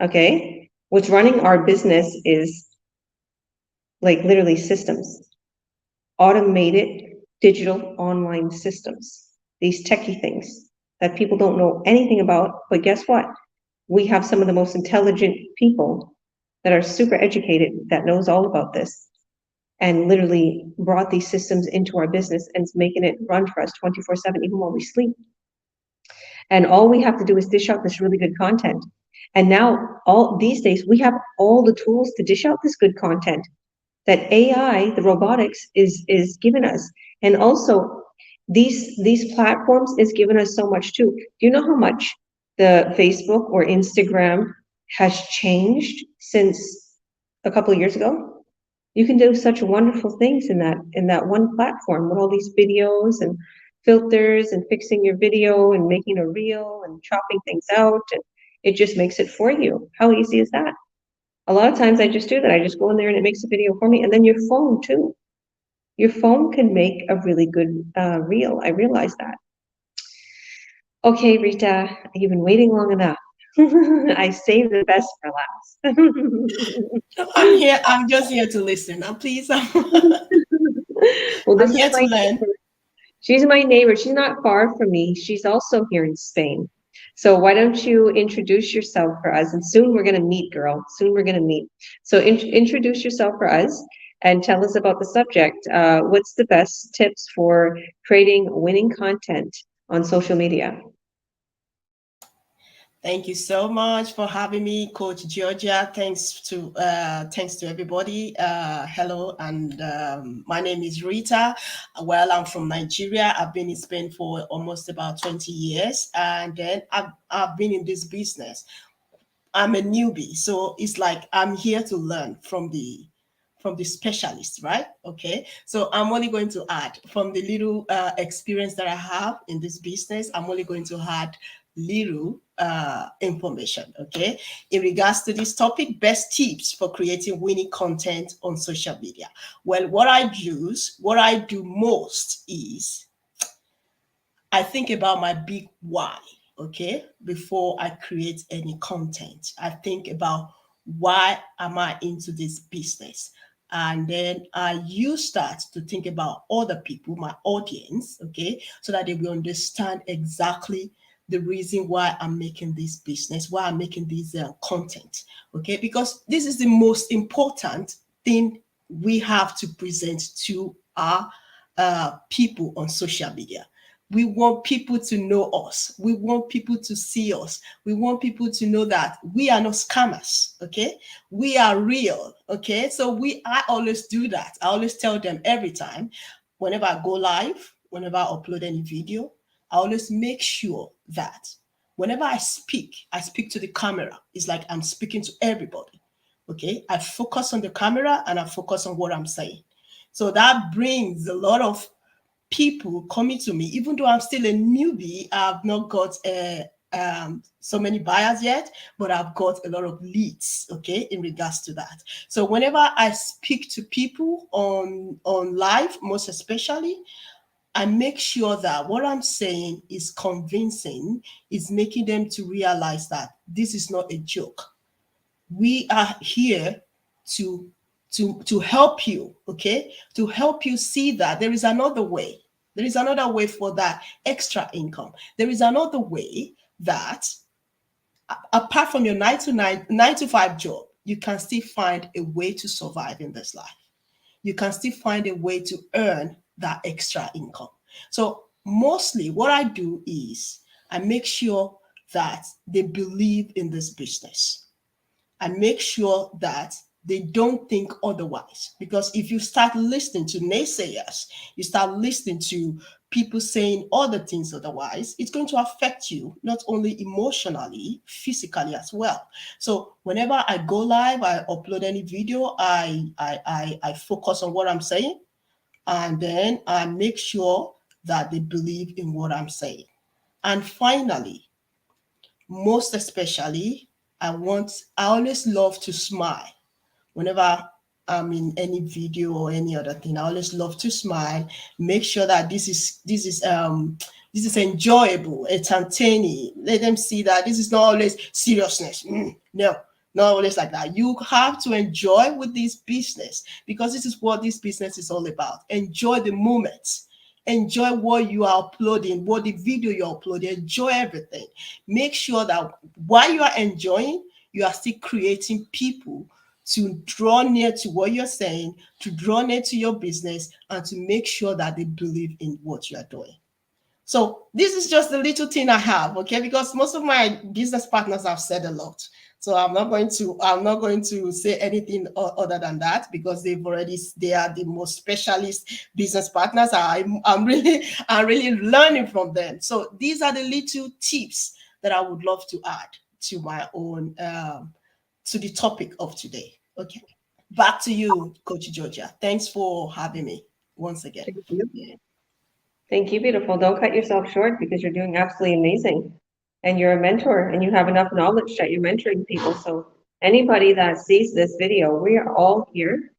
Okay, what's running our business is like literally systems, automated digital online systems, these techie things that people don't know anything about. But guess what? We have some of the most intelligent people that are super educated that knows all about this, and literally brought these systems into our business and it's making it run for us 24/7, even while we sleep. And all we have to do is dish out this really good content. And now, all these days, we have all the tools to dish out this good content that AI, the robotics, is giving us. And also, these platforms is giving us so much too. Do you know how much the Facebook or Instagram has changed since a couple of years ago? You can do such wonderful things in that one platform with all these videos and filters and fixing your video and making a reel and chopping things out, and it just makes it for you. How easy is that? A lot of times I just do that. I just go in there and it makes a video for me. And then your phone too. Your phone can make a really good reel. I realize that. Okay, Rita, you've been waiting long enough. I saved the best for last. I'm here. I'm just here to listen. Now, please. Well, I'm here to learn. She's my neighbor. She's not far from me. She's also here in Spain. So why don't you introduce yourself for us? And soon we're going to meet, girl. Soon we're going to meet. So introduce yourself for us and tell us about the subject. What's the best tips for creating winning content on social media? Thank you so much for having me, Coach Georgia. Thanks to everybody. Hello, and my name is Rita. Well, I'm from Nigeria. I've been in Spain for almost about 20 years, and then I've been in this business. I'm a newbie, so it's like I'm here to learn from the specialist, right? Okay, so I'm only going to add from the little experience that I have in this business. I'm only going to add little information, okay, in regards to this topic, best tips for creating winning content on social media. Well, what I do most is I think about my big why, okay, before I create any content. I think about why am I into this business? And then I use that to think about other people, my audience, okay, so that they will understand exactly the reason why I'm making this business, why I'm making this content, okay, because this is the most important thing we have to present to our people on social media. We want people to know us. We want people to see us. We want people to know that we are not scammers, okay? We are real, okay? So I always do that. I always tell them every time, whenever I go live, whenever I upload any video, I always make sure that whenever I speak to the camera. It's like I'm speaking to everybody, okay? I focus on the camera and I focus on what I'm saying. So that brings a lot of people coming to me, even though I'm still a newbie. I've not got so many buyers yet, but I've got a lot of leads, okay, in regards to that. So whenever I speak to people on live, most especially, I make sure that what I'm saying is convincing, is making them to realize that this is not a joke. We are here to help you, okay? To help you see that there is another way. There is another way for that extra income. There is another way that apart from your 9 to 5 job, you can still find a way to survive in this life. You can still find a way to earn that extra income. So mostly what I do is I make sure that they believe in this business. I make sure that they don't think otherwise. Because if you start listening to naysayers, you start listening to people saying other things otherwise, it's going to affect you, not only emotionally, physically as well. So whenever I go live, I upload any video, I focus on what I'm saying, and then I make sure that they believe in what I'm saying. And finally, most especially, I always love to smile. Whenever I'm in any video or any other thing, I always love to smile, make sure that this is enjoyable, it's entertaining. Let them see that this is not always seriousness. No, not always like that. You have to enjoy with this business, because this is what this business is all about. Enjoy the moments. Enjoy what you are uploading, what the video you're uploading. Enjoy everything. Make sure that while you are enjoying, you are still creating people to draw near to what you're saying, to draw near to your business, and to make sure that they believe in what you are doing. So this is just a little thing I have, okay? Because most of my business partners have said a lot. So I'm not going to say anything other than that, because they are the most specialist business partners. I'm really learning from them. So these are the little tips that I would love to add to my own to the topic of today. Okay. Back to you, Coach Georgia. Thanks for having me once again. Thank you. Thank you, beautiful. Don't cut yourself short because you're doing absolutely amazing. And you're a mentor and you have enough knowledge that you're mentoring people. So anybody that sees this video, we are all here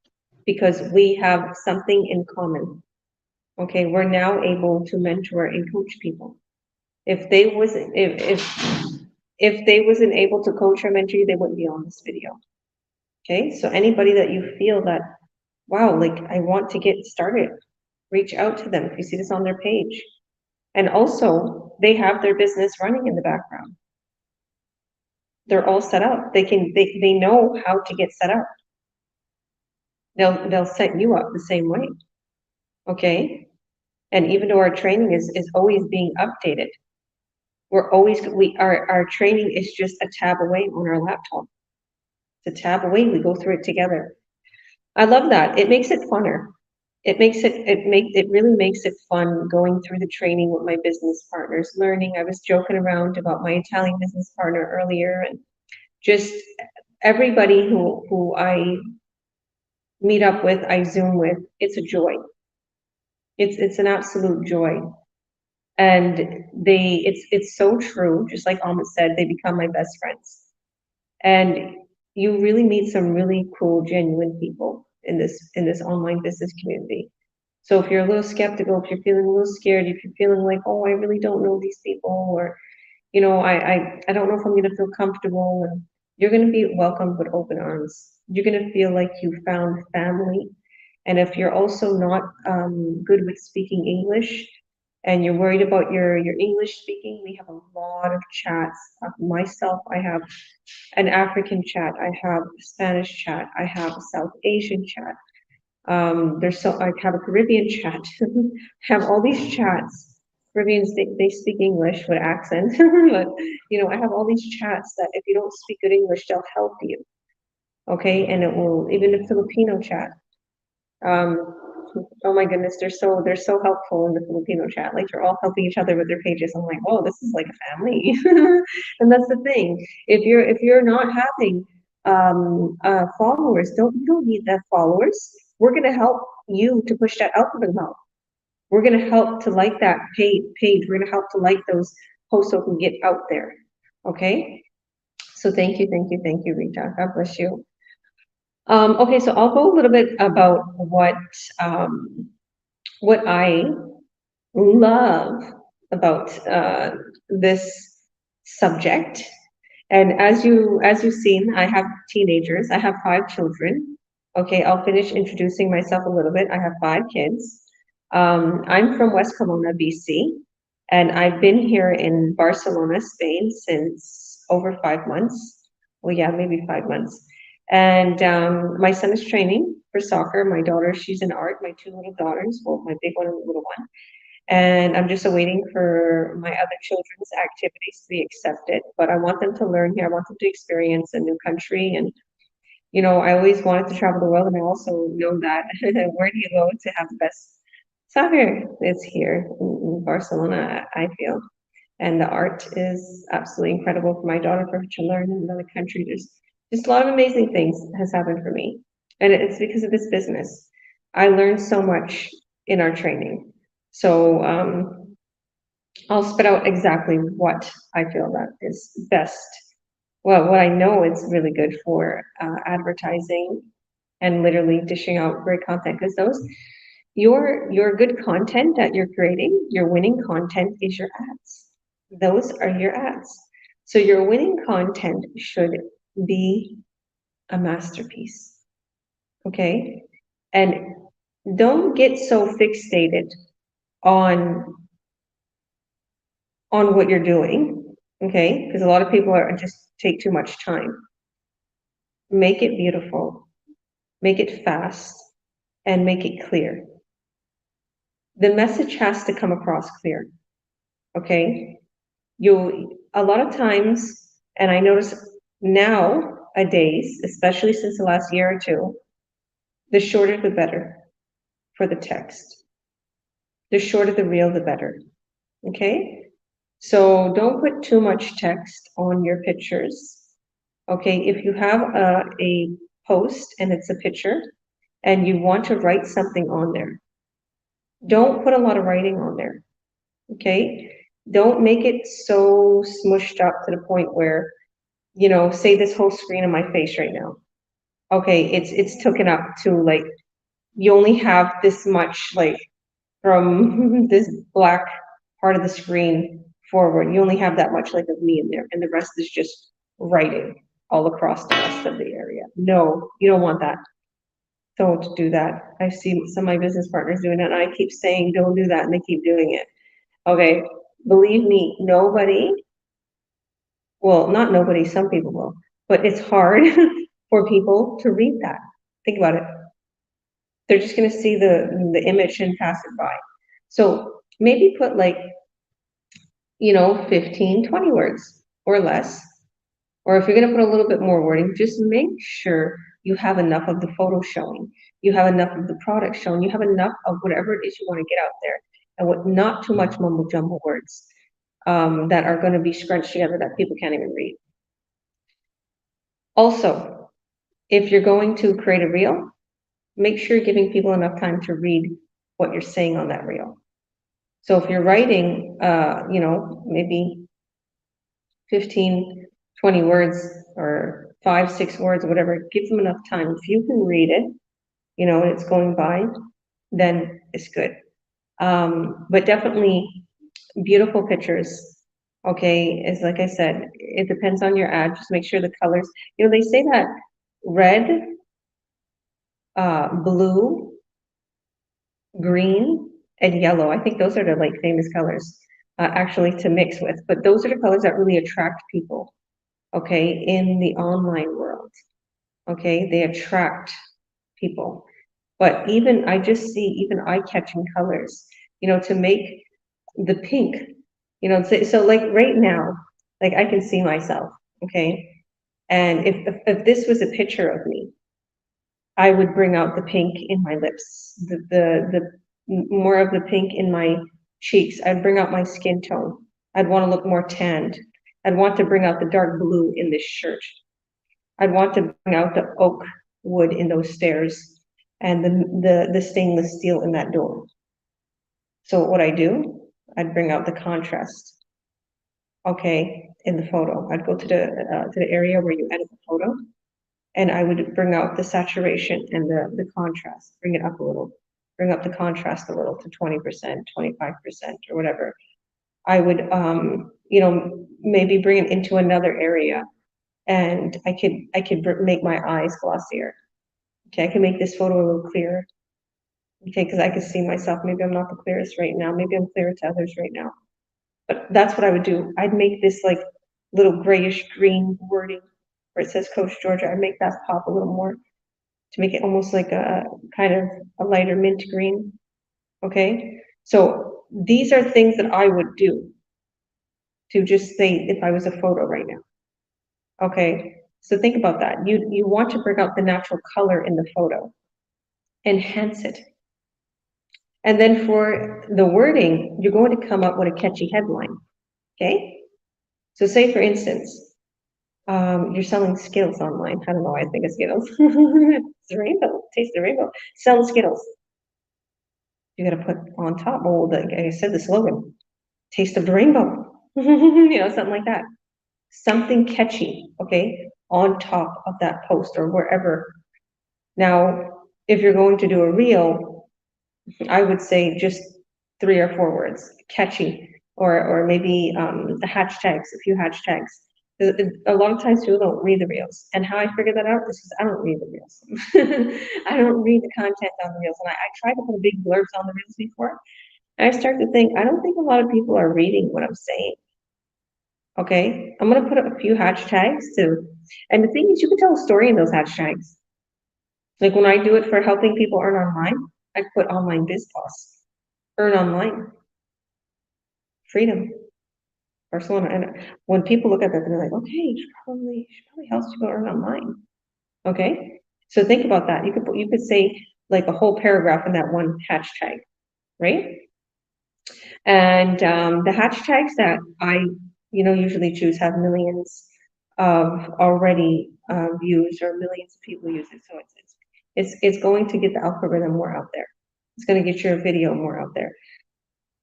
because we have something in common. Okay, we're now able to mentor and coach people. If they wasn't able to coach or mentor you, they wouldn't be on this video. Okay, so anybody that you feel that, wow, like I want to get started, reach out to them if you see this on their page. And also, they have their business running in the background. They're all set up. They know how to get set up. They'll set you up the same way. Okay? And even though our training is always being updated, our training is just a tab away on our laptop. It's a tab away, we go through it together. I love that. It makes it funner. It really makes it fun going through the training with my business partners, learning. I was joking around about my Italian business partner earlier, and just everybody who I meet up with, I Zoom with, it's a joy. It's an absolute joy. And it's so true, just like Ahmed said, they become my best friends. And you really meet some really cool, genuine people in this online business community. So if you're a little skeptical, if you're feeling a little scared, if you're feeling like, oh, I really don't know these people, or, you know, I don't know if I'm going to feel comfortable, and you're going to be welcomed with open arms. You're going to feel like you found family. And if you're also not good with speaking English, and you're worried about your English speaking, we have a lot of chats. Myself, I have an African chat, I have a Spanish chat, I have a South Asian chat. I have a Caribbean chat. I have all these chats. Caribbeans, they speak English with accent, but you know, I have all these chats that if you don't speak good English, they'll help you. Okay, and it will, even the Filipino chat. Oh my goodness, they're so helpful in the Filipino chat. Like they're all helping each other with their pages. I'm like, whoa, this is like a family. And that's the thing. If you're not having followers, you don't need that followers. We're gonna help you to push that algorithm out. We're gonna help to like that page. We're gonna help to like those posts so it can get out there. Okay. So thank you, Rita. God bless you. Okay, so I'll go a little bit about what I love about this subject. And as you've seen, I have teenagers. I have 5 children. Okay, I'll finish introducing myself a little bit. I have 5 kids. I'm from West Kelowna, BC, and I've been here in Barcelona, Spain since over 5 months. Well, yeah, maybe 5 months. And my son is training for soccer. My daughter, she's in art. My 2 little daughters, well, my big one and the little one. And I'm just awaiting for my other children's activities to be accepted. But I want them to learn here. I want them to experience a new country. And, you know, I always wanted to travel the world. And I also know that where do you go to have the best soccer? It's here in Barcelona, I feel. And the art is absolutely incredible for my daughter, for her to learn in another country. There's just a lot of amazing things has happened for me. And it's because of this business. I learned so much in our training. So I'll spit out exactly what I feel that is best. Well, what I know is really good for advertising and literally dishing out great content, because your good content that you're creating, your winning content is your ads. Those are your ads. So your winning content should be a masterpiece. Okay? And don't get so fixated on what you're doing, okay? Because a lot of people just take too much time. Make it beautiful, make it fast, and make it clear. The message has to come across clear, okay? A lot of times, and I notice nowadays, especially since the last year or two, the shorter the better for the text. The shorter the reel, the better. Okay? So don't put too much text on your pictures. Okay? If you have a post and it's a picture and you want to write something on there, don't put a lot of writing on there, okay? Don't make it so smushed up to the point where, you know, say this whole screen of my face right now. Okay, it's taken up to like, you only have this much, like from this black part of the screen forward, you only have that much like of me in there, and the rest is just writing all across the rest of the area. No, you don't want that. Don't do that. I see some of my business partners doing that, and I keep saying, don't do that, and they keep doing it. Okay, believe me, nobody, well, not nobody, some people will, but it's hard for people to read that. Think about it. They're just gonna see the image and pass it by. So maybe put like, you know, 15, 20 words or less. Or if you're gonna put a little bit more wording, just make sure you have enough of the photo showing, you have enough of the product showing, you have enough of whatever it is you wanna get out there, and what, not too much mumble jumble words that are gonna be scrunched together that people can't even read. Also, if you're going to create a reel, make sure you're giving people enough time to read what you're saying on that reel. So if you're writing, you know, maybe 15, 20 words or 5, 6 words or whatever, give them enough time. If you can read it, you know, and it's going by, then it's good. But definitely beautiful pictures. Okay, is like I said, it depends on your ad. Just make sure the colors, you know, they say that red, blue, green, and yellow. I think those are the like famous colors actually to mix with, but those are the colors that really attract people, okay, in the online world. Okay, they attract people. But even, I just see even eye-catching colors, you know, to make the pink, you know, so like right now, like I can see myself, okay? And if this was a picture of me, I would bring out the pink in my lips, the more of the pink in my cheeks. I'd bring out my skin tone. I'd want to look more tanned. I'd want to bring out the dark blue in this shirt. I'd want to bring out the oak wood in those stairs and the stainless steel in that door. So what I do, I'd bring out the contrast, okay, in the photo. I'd go to the area where you edit the photo, and I would bring out the saturation and the contrast, bring it up a little, bring up the contrast a little to 20%, 25% or whatever. I would, you know, maybe bring it into another area, and I could make my eyes glossier. Okay, I can make this photo a little clearer. Okay, because I can see myself. Maybe I'm not the clearest right now. Maybe I'm clearer to others right now. But that's what I would do. I'd make this like little grayish green wording where it says Coach Georgia. I'd make that pop a little more to make it almost like a kind of a lighter mint green. Okay, so these are things that I would do to just say if I was a photo right now. Okay, so think about that. You want to bring out the natural color in the photo, enhance it. And then for the wording, you're going to come up with a catchy headline, okay? So say for instance, you're selling Skittles online. I don't know why I think of Skittles. It's a rainbow, taste the rainbow. Selling Skittles. You gotta put on top, well, like I said, the slogan, taste of the rainbow. You know, something like that. Something catchy, okay, on top of that post or wherever. Now, if you're going to do a reel, I would say just 3 or 4 words, catchy, or maybe the hashtags, a few hashtags. A lot of times people don't read the reels, and how I figured that out is because I don't read the reels. I don't read the content on the reels, and I tried to put big blurbs on the reels before, and I start to think, I don't think a lot of people are reading what I'm saying. Okay, I'm gonna put up a few hashtags too, and the thing is, you can tell a story in those hashtags. Like when I do it for helping people earn online, I put online biz boss, earn online, freedom, Barcelona. And when people look at that, they're like, okay, she probably helps people earn online. Okay, so think about that. You could say like a whole paragraph in that one hashtag, right? And the hashtags that I usually choose have millions of already views, or millions of people use it. So it's going to get the algorithm more out there. It's going to get your video more out there.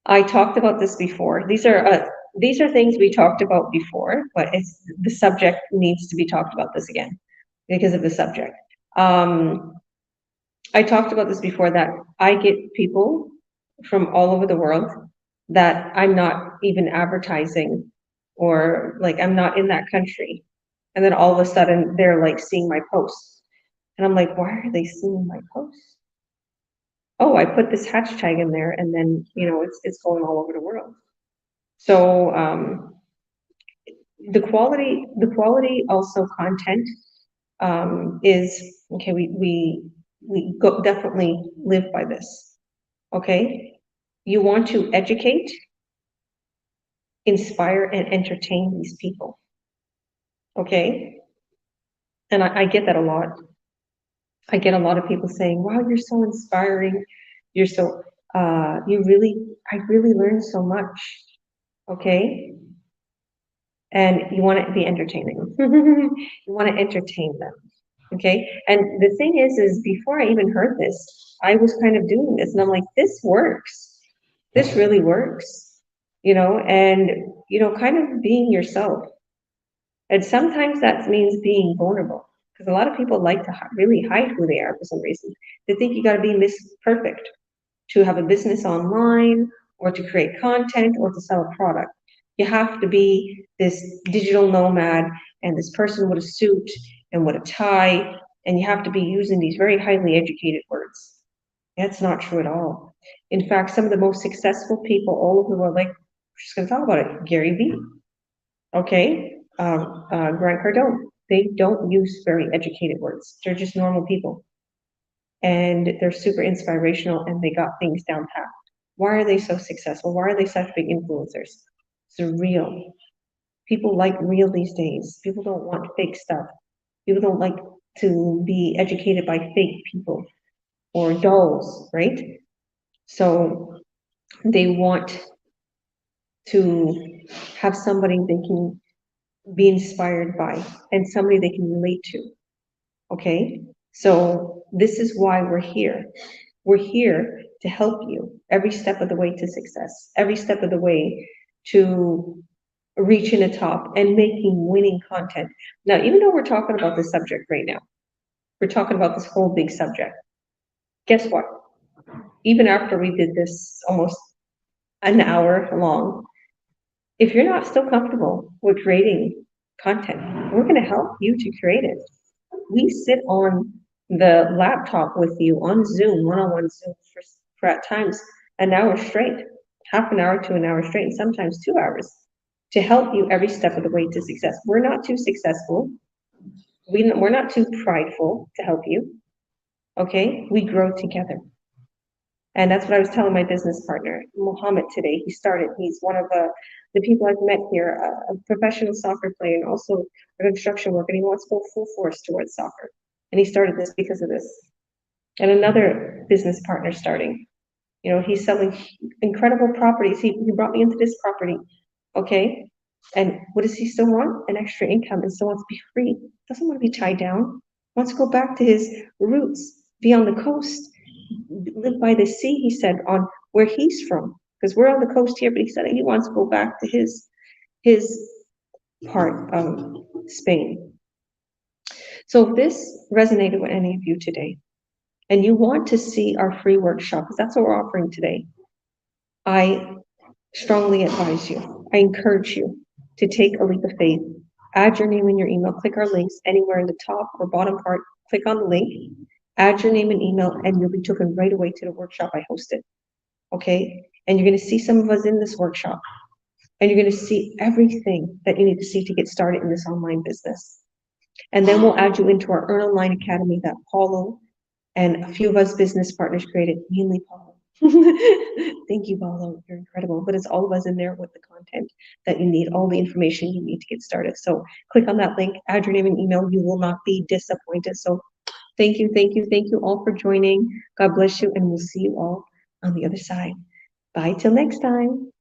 I talked about this before. These are things we talked about before, but the subject needs to be talked about this again because of the subject. I talked about this before, that I get people from all over the world that I'm not even advertising, or like I'm not in that country. And then all of a sudden they're like seeing my posts. And I'm like, why are they seeing my posts? Oh, I put this hashtag in there, and then, it's going all over the world. So, the quality also content, is, okay, we definitely live by this. Okay. You want to educate, inspire, and entertain these people. Okay. And I get that a lot. I get a lot of people saying, wow, you're so inspiring. You're so, I really learned so much. Okay. And you want it to be entertaining. You want to entertain them. Okay. And the thing is before I even heard this, I was kind of doing this, and I'm like, this works. This really works, and, kind of being yourself. And sometimes that means being vulnerable, because a lot of people like to really hide who they are for some reason. They think you got to be Miss Perfect to have a business online, or to create content, or to sell a product. You have to be this digital nomad, and this person with a suit and with a tie, and you have to be using these very highly educated words. That's not true at all. In fact, some of the most successful people all over the world, like, we're just going to talk about it, Gary Vee, okay, Grant Cardone, they don't use very educated words. They're just normal people. And they're super inspirational, and they got things down pat. Why are they so successful? Why are they such big influencers? They're real. People like real these days. People don't want fake stuff. People don't like to be educated by fake people or dolls, right? So they want to have somebody they can be inspired by, and somebody they can relate to. Okay? So this is why we're here. We're here to help you every step of the way to success, every step of the way to reaching the top and making winning content. Now, even though we're talking about this subject right now, we're talking about this whole big subject. Guess what? Even after we did this almost an hour long, if you're not still comfortable with creating content, we're going to help you to create it. We sit on the laptop with you on Zoom, one-on-one Zoom for at times an hour straight, half an hour to an hour straight, and sometimes 2 hours, to help you every step of the way to success. We're not too successful. We're not too prideful to help you. Okay? We grow together. And that's what I was telling my business partner, Mohammed, today. He's one of the people I've met here, a professional soccer player, and also a construction worker, and he wants to go full force towards soccer. And he started this because of this. And another business partner starting. He's selling incredible properties. He brought me into this property. Okay? And what does he still want? An extra income, and still wants to be free. Doesn't want to be tied down. Wants to go back to his roots, be on the coast, live by the sea, he said, on where he's from. Because we're on the coast here, but he said he wants to go back to his part of Spain. So if this resonated with any of you today, and you want to see our free workshop, because that's what we're offering today, I strongly advise you, I encourage you to take a leap of faith, add your name and your email, click our links anywhere in the top or bottom part, click on the link, add your name and email, and you'll be taken right away to the workshop I hosted. Okay? And you're going to see some of us in this workshop, and you're going to see everything that you need to see to get started in this online business. And then we'll add you into our Earn Online Academy that Paulo and a few of us business partners created, mainly Paulo. Thank you, Paulo. You're incredible. But it's all of us in there with the content that you need, all the information you need to get started. So click on that link, add your name and email. You will not be disappointed. So thank you all for joining. God bless you, and we'll see you all on the other side. Bye till next time.